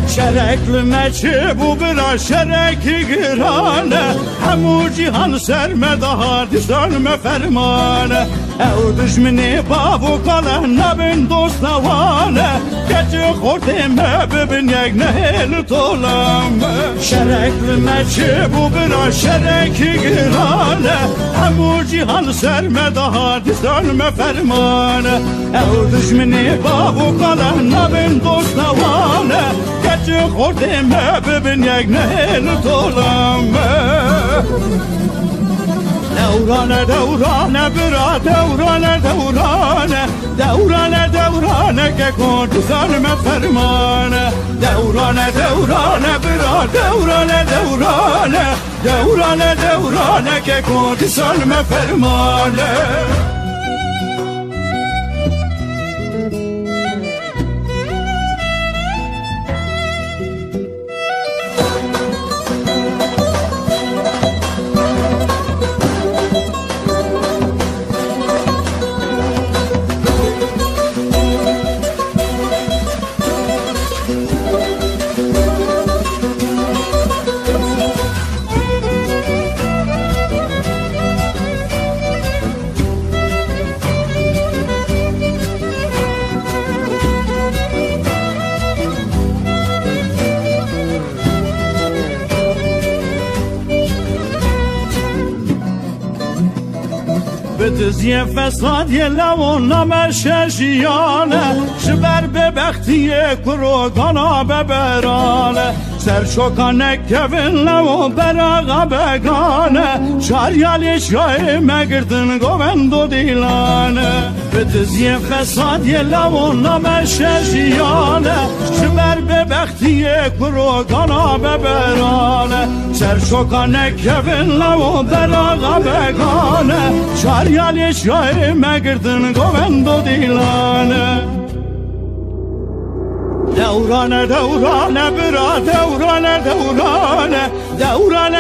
شرکل چی بو برا شرکی گرانه همو جیهان سرمده ها دیسان فرمانه او دشمنی بابو کاله نبین دوست نوانه گچه خوردیم ببین یک نهیل طولم شرکل چی بو برا شرکی گرانه همو جیهان سرمده ها دیسان فرمانه او دشمنی بابو کاله نبین دوست نوانه گچه خوردیم ببین یک نهیل طولم دورانه دورانه برا دورانه دورانه دورانه دورانه که کردستان فرمانه دورانه دورانه برا دورانه دورانه دورانه دورانه که کردستان فرمانه بدزی فساد یه لون نمششیانه شبر به بختی کروگانا ببرانه سرشوکانه کبین لون براغا بگانه شاریالی شای مگردن گوندو دیلانه بدزی فساد یه لون نمششیانه شبر به بختی کروگانا ببرانه سرشوکانه کبین لون براغا بگانه شاریالی شای مگردن گوندو دیلانه دورانه دورانه برا دورانه دورانه دورانه